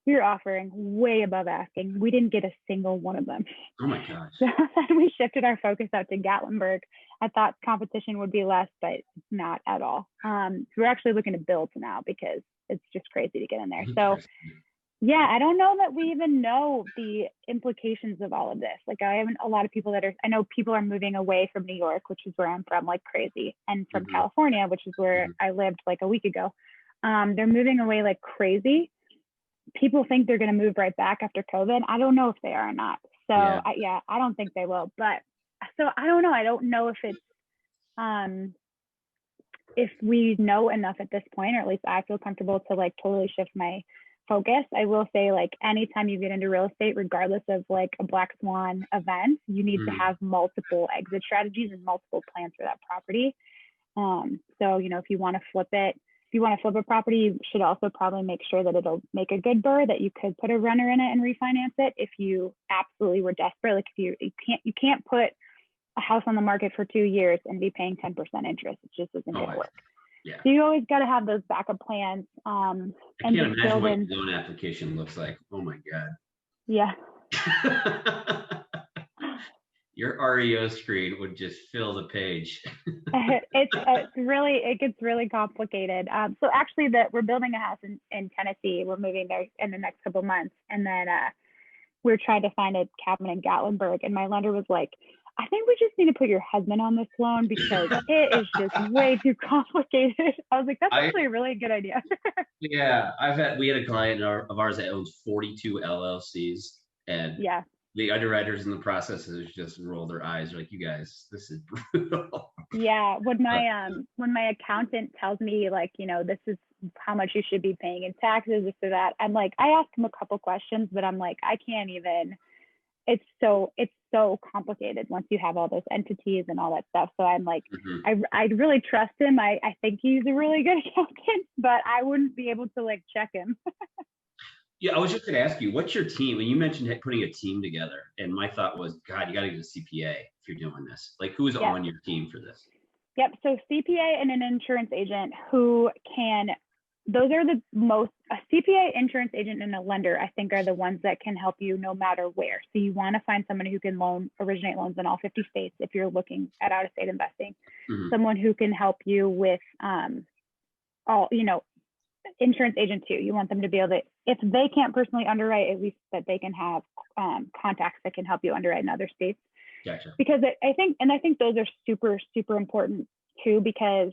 we were offering way above asking. We didn't get a single one of them. Oh my gosh. So then we shifted our focus out to Gatlinburg. I thought competition would be less, but not at all. So we're actually looking to build now because it's just crazy to get in there. So yeah, I don't know that we even know the implications of all of this. I haven't, a lot of people I know people are moving away from New York, which is where I'm from, like crazy, and from California, which is where I lived like a week ago. They're moving away like crazy. People think they're going to move right back after COVID. I don't know if they are or not. So I don't think they will. But so I don't know. I don't know if it's, if we know enough at this point, or at least I feel comfortable to totally shift my focus. I will say, anytime you get into real estate, regardless of a black swan event, you need to have multiple exit strategies and multiple plans for that property. So, if you want to flip a property, you should also probably make sure that it'll make a good BRRRR, that you could put a runner in it and refinance it if you absolutely were desperate. If you can't put a house on the market for 2 years and be paying 10% interest. It just isn't going to work. Yeah. So you always got to have those backup plans. I can't imagine what your loan application looks like. Oh my God. Yeah. Your REO screen would just fill the page. It gets really complicated. So actually we're building a house in Tennessee. We're moving there in the next couple of months. And then we're trying to find a cabin in Gatlinburg. And my lender was like, I think we just need to put your husband on this loan because it is just way too complicated. I was like, that's actually a really good idea. Yeah, we had a client of ours that owns 42 LLCs, and the underwriters in the processes just roll their eyes. They're like, you guys, this is brutal. Yeah, when my accountant tells me this is how much you should be paying in taxes, this or that, I'm like, I asked him a couple questions, but I'm like, I can't even. It's so complicated once you have all those entities and all that stuff. So I'm like, I really trust him. I think he's a really good accountant, but I wouldn't be able to check him. Yeah, I was just going to ask you, what's your team? And you mentioned putting a team together, and my thought was, God, you got to get a CPA if you're doing this. Who's on your team for this? Yep. So CPA and an insurance agent who can. Those are a CPA, insurance agent, and a lender, I think, are the ones that can help you no matter where. So you want to find someone who can originate loans in all 50 states if you're looking at out-of-state investing. Someone who can help you with insurance agent too. You want them to be able to, if they can't personally underwrite, at least that they can have contacts that can help you underwrite in other states. Gotcha. Because I think those are super, super important too, because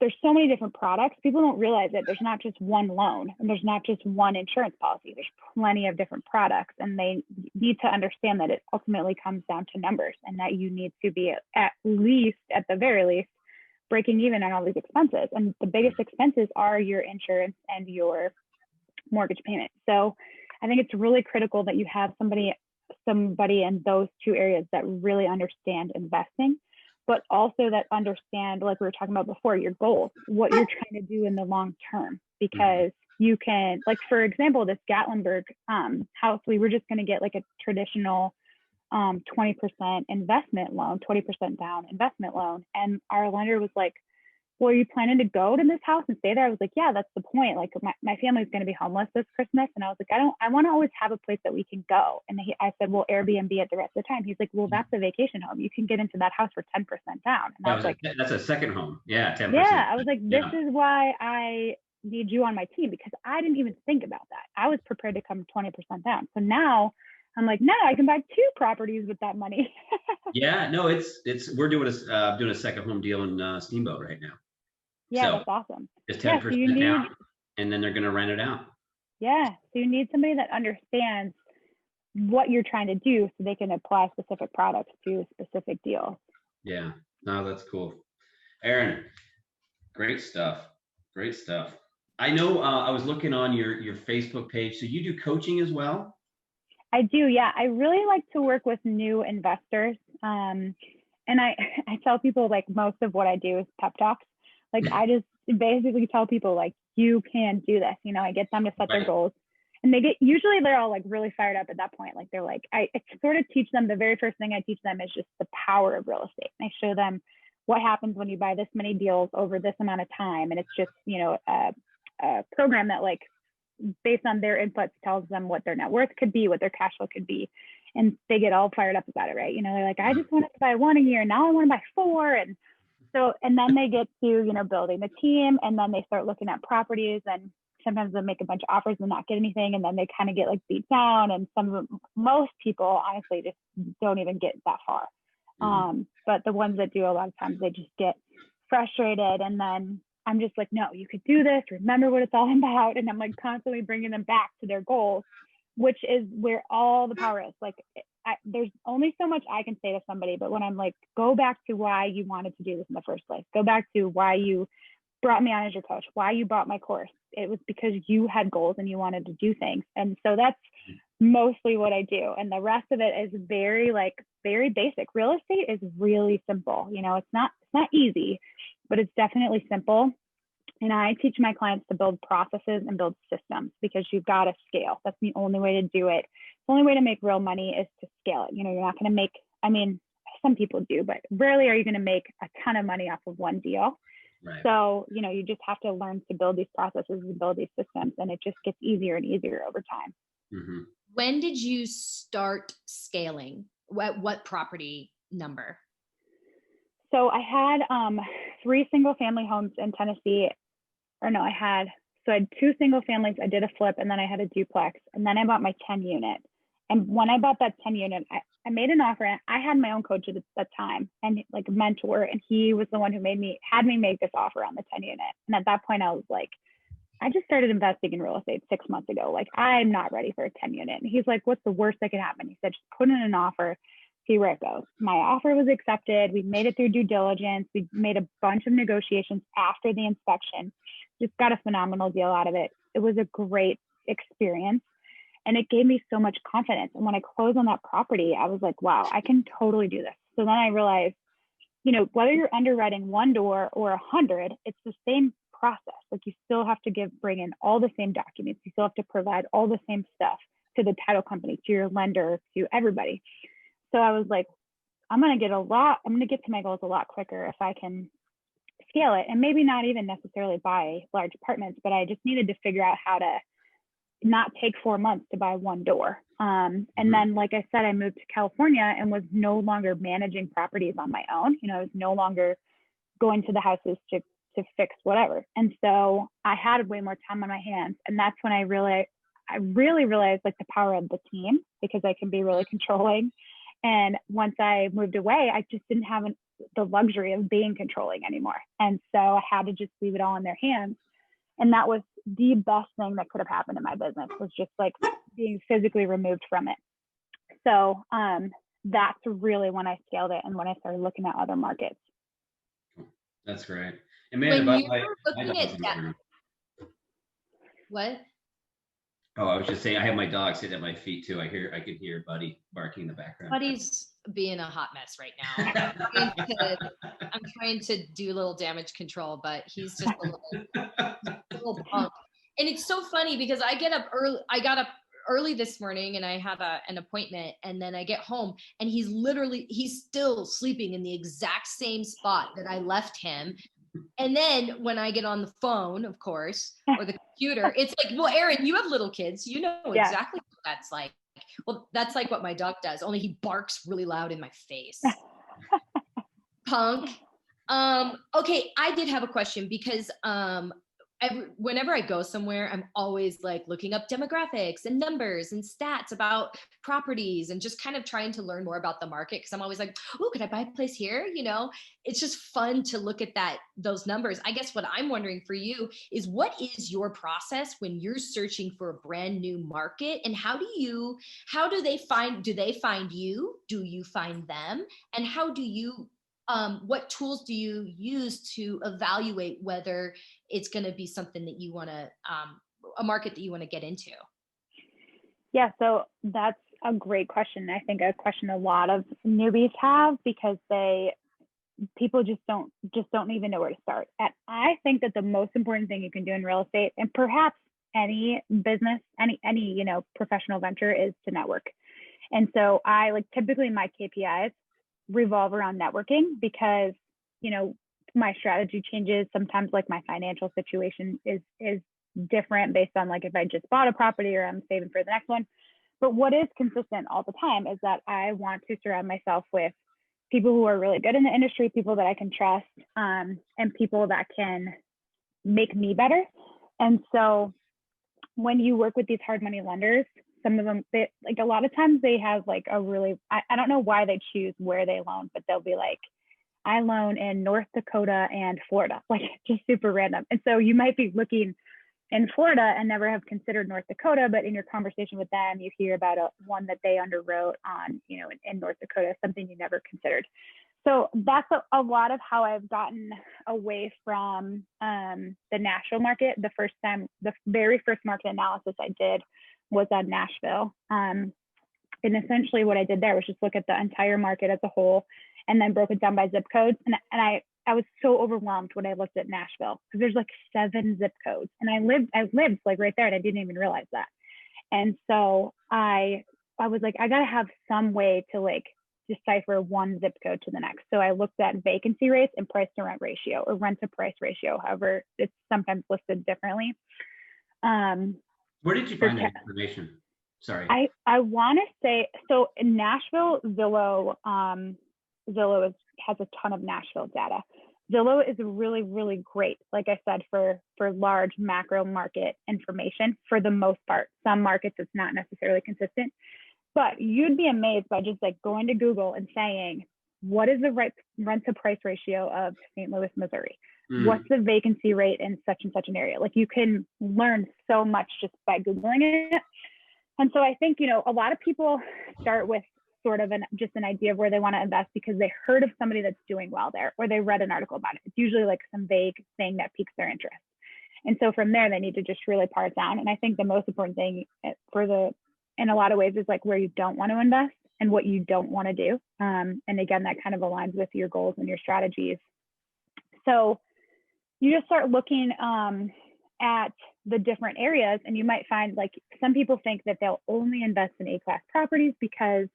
there's so many different products. People don't realize that there's not just one loan and there's not just one insurance policy. There's plenty of different products, and they need to understand that it ultimately comes down to numbers, and that you need to be at the very least, breaking even on all these expenses. And the biggest expenses are your insurance and your mortgage payment. So I think it's really critical that you have somebody in those two areas that really understand investing, but also that understand, like we were talking about before, your goals, what you're trying to do in the long term. Because you can, for example, this Gatlinburg house, we were just going to get a traditional 20% investment loan, 20% down investment loan. And our lender was like, well, are you planning to go to this house and stay there? I was like, yeah, that's the point. My family's going to be homeless this Christmas. And I was like, I want to always have a place that we can go. And I said, well, Airbnb it the rest of the time. He's like, well, that's a vacation home. You can get into that house for 10% down. And I was like, that's a second home. Yeah. 10%. Yeah. I was like, this is why I need you on my team, because I didn't even think about that. I was prepared to come 20% down. So now I'm like, no, I can buy 2 properties with that money. Yeah, no, we're doing a second home deal in Steamboat right now. Yeah, so that's awesome. Just 10% down, and then they're going to rent it out. Yeah, so you need somebody that understands what you're trying to do so they can apply specific products to specific deals. Yeah, no, that's cool. Erin, great stuff. Great stuff. I know I was looking on your Facebook page. So you do coaching as well? I do, yeah. I really like to work with new investors. And I tell people like most of what I do is pep talks. Like I just basically tell people like, you can do this. You know, I get them to set their Right. goals. And usually they're all like really fired up at that point. Like they're like, I sort of teach them, the very first thing I teach them is just the power of real estate. And I show them what happens when you buy this many deals over this amount of time. And it's just, you know, a program that like based on their inputs tells them what their net worth could be, what their cash flow could be. And they get all fired up about it, right? You know, they're like, I just wanted to buy one a year. Now I want to buy four. And so, and then they get to, you know, building the team, and then they start looking at properties, and sometimes they make a bunch of offers and not get anything. And then they kind of get like beat down. And most people honestly just don't even get that far. But the ones that do, a lot of times they just get frustrated. And then I'm just like, no, you could do this. Remember what it's all about. And I'm like constantly bringing them back to their goals, which is where all the power is. Like, there's only so much I can say to somebody, but when I'm like, go back to why you wanted to do this in the first place, go back to why you brought me on as your coach, why you bought my course. It was because you had goals and you wanted to do things. And so that's mostly what I do. And the rest of it is very basic. Real estate is really simple. You know, it's not easy, but it's definitely simple. And I teach my clients to build processes and build systems, because you've got to scale. That's the only way to do it. The only way to make real money is to scale it. You know, you're not going to make, I mean, some people do, but rarely are you going to make a ton of money off of one deal. Right. So, you know, you just have to learn to build these processes and build these systems, and it just gets easier and easier over time. Mm-hmm. When did you start scaling? What property number? So I had 3 single family homes in Tennessee. Or no, I had 2 single families. I did a flip, and then I had a duplex, and then I bought my 10 unit. And when I bought that 10 unit, I made an offer. And I had my own coach at that time, and like a mentor, and he was the one who had me make this offer on the 10 unit. And at that point I was like, I just started investing in real estate 6 months ago. Like, I'm not ready for a 10 unit. And he's like, what's the worst that could happen? He said, just put in an offer, see where it goes. My offer was accepted. We made it through due diligence. We made a bunch of negotiations after the inspection. Just got a phenomenal deal out of it. It was a great experience, and it gave me so much confidence. And when I closed on that property, I was like, wow, I can totally do this. So then I realized, you know, whether you're underwriting 1 door or 100, it's the same process. Like, you still have to bring in all the same documents. You still have to provide all the same stuff to the title company, to your lender, to everybody. So I was like, I'm going to get to my goals a lot quicker if I can scale it, and maybe not even necessarily buy large apartments, but I just needed to figure out how to not take 4 months to buy 1 door. And then, like I said, I moved to California and was no longer managing properties on my own. You know, I was no longer going to the houses to fix whatever. And so I had way more time on my hands. And that's when I really realized like the power of the team, because I can be really controlling. And once I moved away, I just didn't have the luxury of being controlling anymore. And so I had to just leave it all in their hands. And that was the best thing that could have happened in my business, was just like being physically removed from it. So that's really when I scaled it, and when I started looking at other markets. That's great. Amanda, When you by were the way, looking at that, what? Oh, I was just saying, I have my dog sitting at my feet too. I could hear Buddy barking in the background. Buddy's being a hot mess right now. I'm trying to do a little damage control, but he's just a little punk. And it's so funny because I got up early this morning, and I have an appointment, and then I get home, and he's still sleeping in the exact same spot that I left him. And then when I get on the phone, of course, or the computer, it's like, well, Erin, you have little kids. You know exactly what that's like. Well, that's like what my dog does, only he barks really loud in my face. Punk. Okay, I did have a question, because whenever I go somewhere, I'm always like looking up demographics and numbers and stats about properties, and just kind of trying to learn more about the market. Cause I'm always like, oh, could I buy a place here? You know, it's just fun to look at those numbers. I guess what I'm wondering for you is, what is your process when you're searching for a brand new market, and do they find you? Do you find them? And how do you what tools do you use to evaluate whether it's going to be something that you want to, a market that you want to get into? Yeah, so that's a great question. I think a question a lot of newbies have, because people just don't even know where to start. And I think that the most important thing you can do in real estate, and perhaps any business, any professional venture, is to network. And so typically my KPIs revolve around networking, because my strategy changes. Sometimes like my financial situation is different based on like if I just bought a property or I'm saving for the next one. But what is consistent all the time is that I want to surround myself with people who are really good in the industry, people that I can trust, and people that can make me better. And so when you work with these hard money lenders, some of them, a lot of times they have like a really, I don't know why they choose where they loan, but they'll be like, I loan in North Dakota and Florida, like just super random. And so you might be looking in Florida and never have considered North Dakota, but in your conversation with them, you hear about one that they underwrote on, in North Dakota, something you never considered. So that's a lot of how I've gotten away from the Nashville market. The very first market analysis I did was on Nashville. And essentially what I did there was just look at the entire market as a whole and then broke it down by zip codes. And I was so overwhelmed when I looked at Nashville, because there's like 7 zip codes, and I lived like right there, and I didn't even realize that. And so I was like, I gotta have some way to like decipher one zip code to the next. So I looked at vacancy rates and price to rent ratio, or rent to price ratio, however it's sometimes listed differently. Where did you find that information? Sorry. I want to say, so in Nashville, Zillow has a ton of Nashville data. Zillow is really, really great, like I said, for large macro market information for the most part. Some markets it's not necessarily consistent, but you'd be amazed by just like going to Google and saying, what is the rent to price ratio of St. Louis, Missouri? What's the vacancy rate in such and such an area? Like, you can learn so much just by Googling it. And so I think, a lot of people start with sort of just an idea of where they want to invest because they heard of somebody that's doing well there, or they read an article about it. It's usually like some vague thing that piques their interest. And so from there, they need to just really parse down. And I think the most important thing in a lot of ways is like where you don't want to invest and what you don't want to do. And again, that kind of aligns with your goals and your strategies. So you just start looking at the different areas, and you might find like some people think that they'll only invest in A-class properties because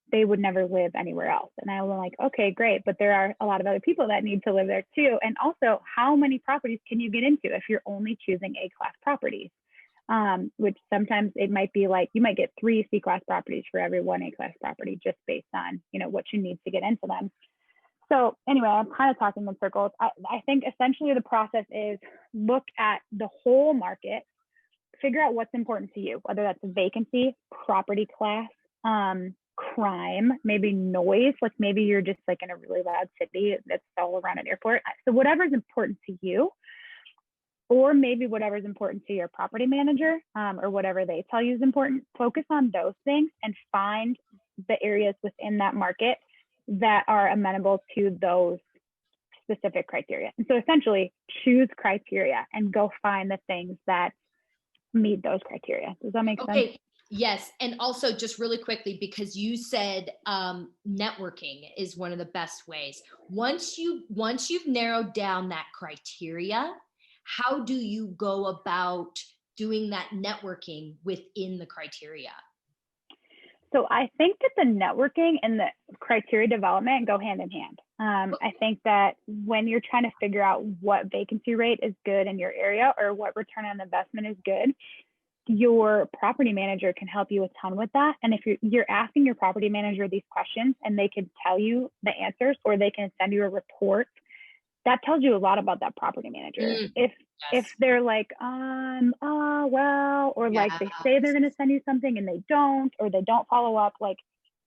they would never live anywhere else. And I was like, okay, great. But there are a lot of other people that need to live there too. And also, how many properties can you get into if you're only choosing A-class properties? Which sometimes it might be like, you might get 3 C-class properties for every 1 A-class property, just based on, what you need to get into them. So anyway, I'm kind of talking in circles. I think essentially the process is look at the whole market, figure out what's important to you, whether that's a vacancy, property class, crime, maybe noise, like maybe you're just like in a really loud city that's all around an airport. So whatever's important to you, or maybe whatever's important to your property manager, or whatever they tell you is important, focus on those things and find the areas within that market that are amenable to those specific criteria. And so essentially choose criteria and go find the things that meet those criteria. Does that make sense? Yes. And also just really quickly, because you said networking is one of the best ways. Once you've narrowed down that criteria, how do you go about doing that networking within the criteria? So I think that the networking and the criteria development go hand in hand. I think that when you're trying to figure out what vacancy rate is good in your area or what return on investment is good, your property manager can help you a ton with that. And if you're asking your property manager these questions and they can tell you the answers, or they can send you a report, that tells you a lot about that property manager. If they're like, well, or like they say they're going to send you something and they don't, or they don't follow up, like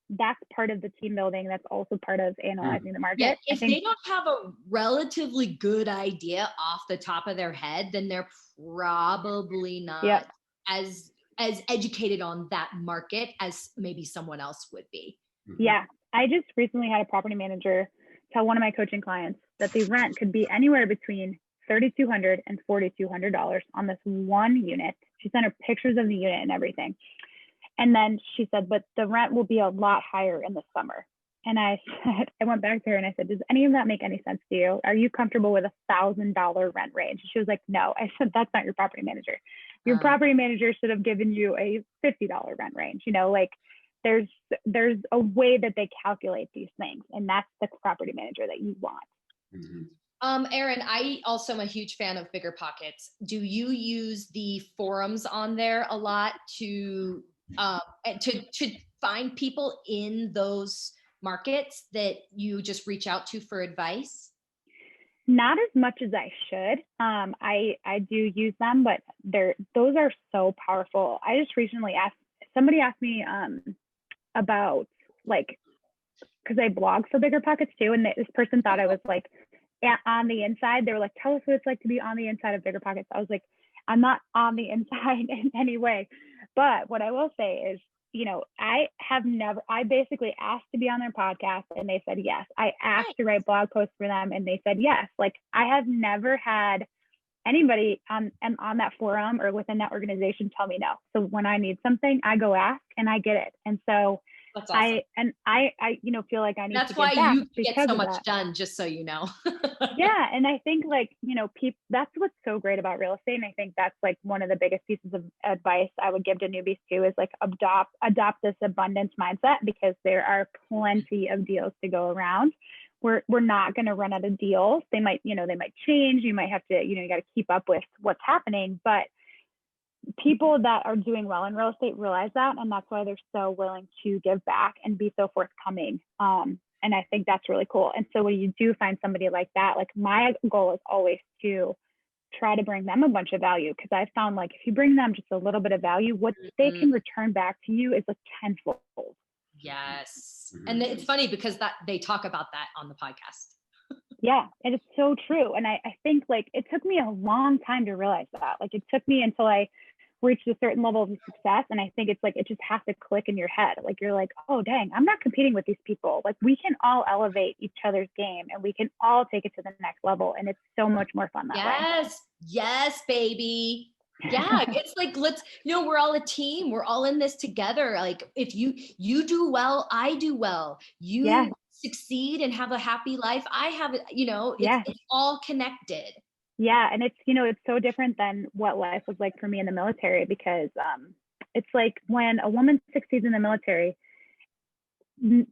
that's part of the team building. That's also part of analyzing the market. Yeah, if they don't have a relatively good idea off the top of their head, then they're probably not as educated on that market as maybe someone else would be. Yeah. I just recently had a property manager tell one of my coaching clients that the rent could be anywhere between $3,200 and $4,200 on this one unit. She sent her pictures of the unit and everything. And then she said, but the rent will be a lot higher in the summer. And I said, I went back to her and I said, does any of that make any sense to you? Are you comfortable with $1,000 rent range? She was like, no. I said, that's not your property manager. Your property manager should have given you a $50 rent range. You know, like there's a way that they calculate these things, and that's the property manager that you want. Mm-hmm. Erin, I also am a huge fan of Bigger Pockets. Do you use the forums on there a lot to find people in those markets that you just reach out to for advice? Not as much as I should. I do use them, but those are so powerful. I just recently somebody asked me about, like, because I blog for Bigger Pockets too, and this person thought I was like on the inside. They were like, tell us what it's like to be on the inside of Bigger Pockets. I was like, I'm not on the inside in any way. But what I will say is, you know, I basically asked to be on their podcast and they said yes. I asked to write blog posts for them and they said yes. Like, I have never had anybody on that forum or within that organization tell me no. So when I need something, I go ask and I get it. And so that's awesome. I you know, feel like I need that's to why back you get so much done, just so you know. Yeah. And I think, like, you know, that's what's so great about real estate. And I think that's like one of the biggest pieces of advice I would give to newbies too, is like adopt this abundance mindset, because there are plenty of deals to go around. We're not going to run out of deals. They might change. You might have to, you know, you got to keep up with what's happening, but people that are doing well in real estate realize that, and that's why they're so willing to give back and be so forthcoming. And I think that's really cool. And so when you do find somebody like that, like, my goal is always to try to bring them a bunch of value, because I found, like, if you bring them just a little bit of value, what they can return back to you is like tenfold. Yes. And it's funny because that they talk about that on the podcast. Yeah, and it's so true. And I think, like, it took me a long time to realize that. Like, it took me until I reached a certain level of success. And I think it's like, it just has to click in your head. Like, you're like, oh, dang, I'm not competing with these people. Like, we can all elevate each other's game and we can all take it to the next level. And it's so much more fun that way. Yes, baby. Yeah. It's like, we're all a team. We're all in this together. Like, if you do well, I do well. You succeed and have a happy life. I have, you know, it's all connected. Yeah. And it's, you know, it's so different than what life was like for me in the military, because it's like when a woman succeeds in the military,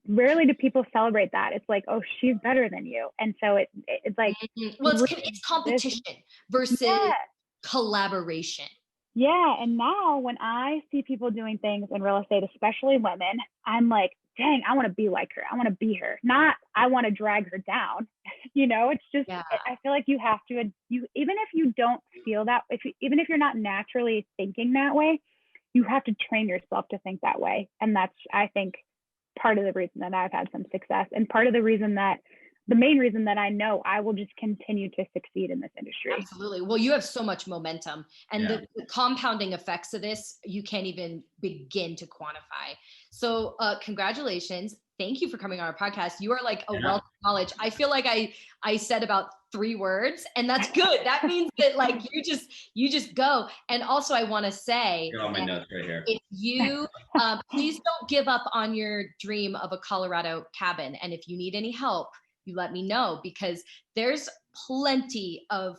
rarely do people celebrate that. It's like, oh, she's better than you. And so it's like, well, it's competition versus collaboration. Yeah. And now when I see people doing things in real estate, especially women, I'm like, dang, I want to be like her. I want to be her. Not, I want to drag her down. You know, it's just, I feel like you have to, even if you don't feel that, even if you're not naturally thinking that way, you have to train yourself to think that way. And that's, I think, part of the reason that I've had some success, and part of the main reason that I know I will just continue to succeed in this industry. Absolutely. Well, you have so much momentum, and the compounding effects of this, you can't even begin to quantify. So congratulations. Thank you for coming on our podcast. You are like a wealth of knowledge. I feel like I said about 3 words, and that's good. That means that, like, you just go. And also, I want to say, got all my notes right here. If you please don't give up on your dream of a Colorado cabin. And if you need any help, you let me know, because there's plenty of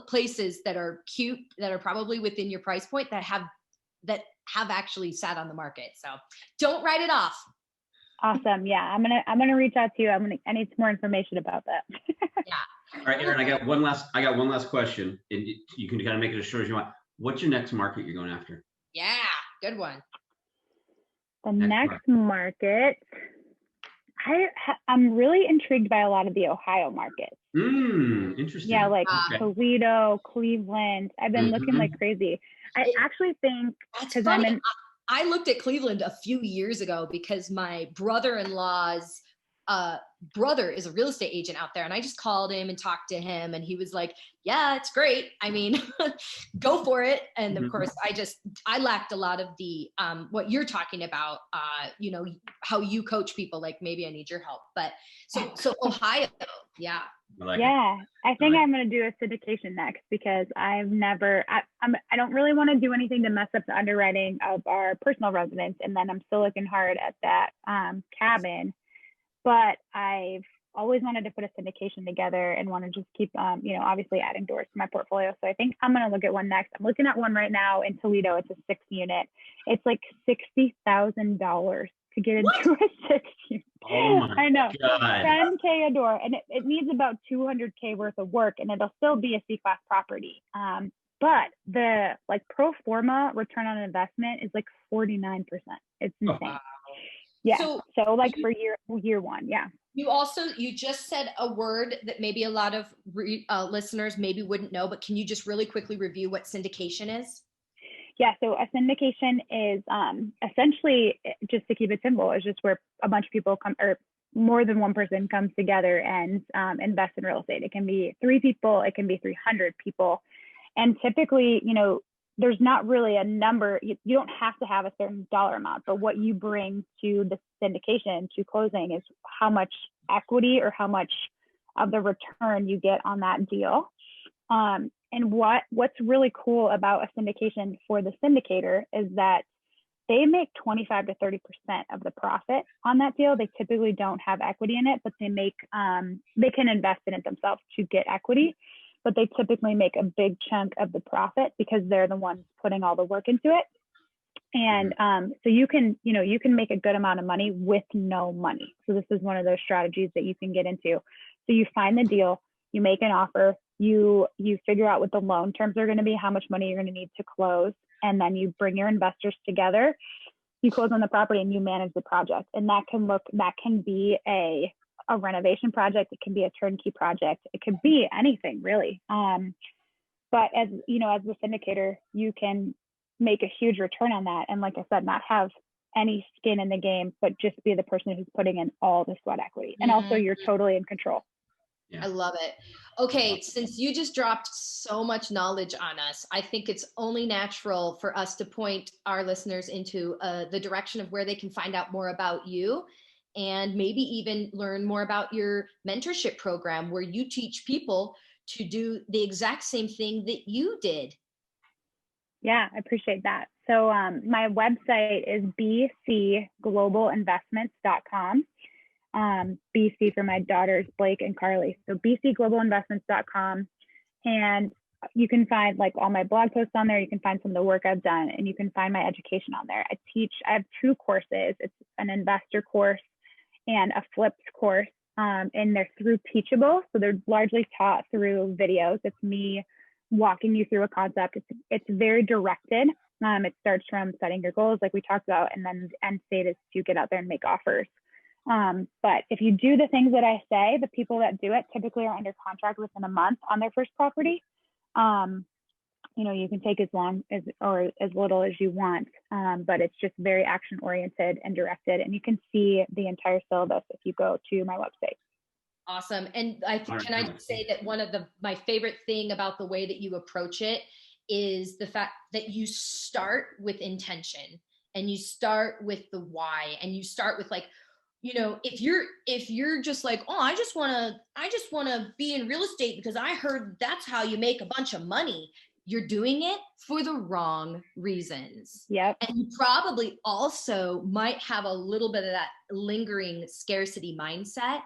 places that are cute, that are probably within your price point, that have actually sat on the market. So don't write it off. Awesome. Yeah. I'm going to reach out to you. I need some more information about that. Yeah. All right, Erin, I got one last question, and you can kind of make it as short as you want. What's your next market you're going after? Yeah. Good one. The next market, I'm really intrigued by a lot of the Ohio markets. Interesting. Yeah, like Toledo, Cleveland. I've been looking like crazy. I actually think, because I looked at Cleveland a few years ago because my brother-in-law's brother is a real estate agent out there. And I just called him and talked to him, and he was like, yeah, it's great. I mean, go for it. And of course, I lacked a lot of the, what you're talking about, you know, how you coach people, like maybe I need your help. But so Ohio, yeah. I think I'm going to do a syndication next, because I don't really want to do anything to mess up the underwriting of our personal residence. And then I'm still looking hard at that cabin, but I've always wanted to put a syndication together and want to just keep, you know, obviously adding doors to my portfolio. So I think I'm going to look at one next. I'm looking at one right now in Toledo. It's a 6 unit. It's like $60,000 to get into a 6 unit. Oh my I know. God. 10K a door, and it needs about 200K worth of work, and it'll still be a C-class property. But the like pro forma return on investment is like 49%. It's insane. Wow. Yeah. So like for year one, yeah. You just said a word that maybe a lot of listeners maybe wouldn't know, but can you just really quickly review what syndication is? Yeah, so a syndication is essentially, just to keep it simple, is just where a bunch of people come, or more than one person comes together and invest in real estate. It can be 3 people, it can be 300 people. And typically, you know, there's not really a number. You don't have to have a certain dollar amount, but what you bring to the syndication, to closing, is how much equity or how much of the return you get on that deal. And what's really cool about a syndication for the syndicator is that they make 25 to 30% of the profit on that deal. They typically don't have equity in it, but they can invest in it themselves to get equity, but they typically make a big chunk of the profit because they're the ones putting all the work into it. And so you can make a good amount of money with no money. So this is one of those strategies that you can get into. So you find the deal, you make an offer, you figure out what the loan terms are going to be, how much money you're going to need to close, and then you bring your investors together, you close on the property, and you manage the project. And that can be a renovation project, it can be a turnkey project, it could be anything really. But as you know, as the syndicator, you can make a huge return on that, and like I said, not have any skin in the game, but just be the person who's putting in all the sweat equity. And also you're totally in control. Yeah. I love it. Okay, since you just dropped so much knowledge on us, I think it's only natural for us to point our listeners into the direction of where they can find out more about you, and maybe even learn more about your mentorship program, where you teach people to do the exact same thing that you did. Yeah, I appreciate that. So my website is bcglobalinvestments.com. BC for my daughters, Blake and Carly. So bcglobalinvestments.com. And you can find like all my blog posts on there. You can find some of the work I've done, and you can find my education on there. I have 2 courses. It's an investor course and a flips course. And they're through Teachable. So they're largely taught through videos. It's me walking you through a concept. It's very directed. It starts from setting your goals, like we talked about, and then the end state is to get out there and make offers. But if you do the things that I say, the people that do it typically are under contract within a month on their first property. You know, you can take as long as or as little as you want, but it's just very action oriented and directed, and you can see the entire syllabus if you go to my website. Awesome. And can I just say that one of my favorite thing about the way that you approach it is the fact that you start with intention, and you start with the why, and you start with like, you know, if you're just like, oh, I just want to be in real estate because I heard that's how you make a bunch of money, you're doing it for the wrong reasons. Yep. And you probably also might have a little bit of that lingering scarcity mindset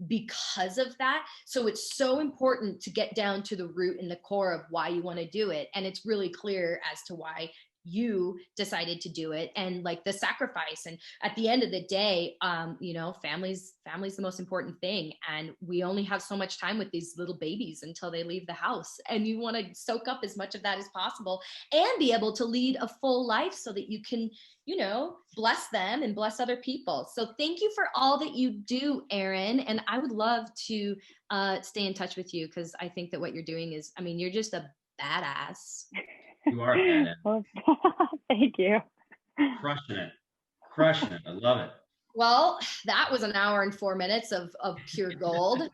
because of that. So it's so important to get down to the root and the core of why you want to do it. And it's really clear as to why you decided to do it, and like the sacrifice. And at the end of the day, you know, family's the most important thing. And we only have so much time with these little babies until they leave the house. And you want to soak up as much of that as possible and be able to lead a full life so that you can, you know, bless them and bless other people. So thank you for all that you do, Erin. And I would love to stay in touch with you, because I think that what you're doing is, I mean, you're just a badass. You are badass. Thank you. Crushing it. I love it. Well, that was an hour and 4 minutes of pure gold.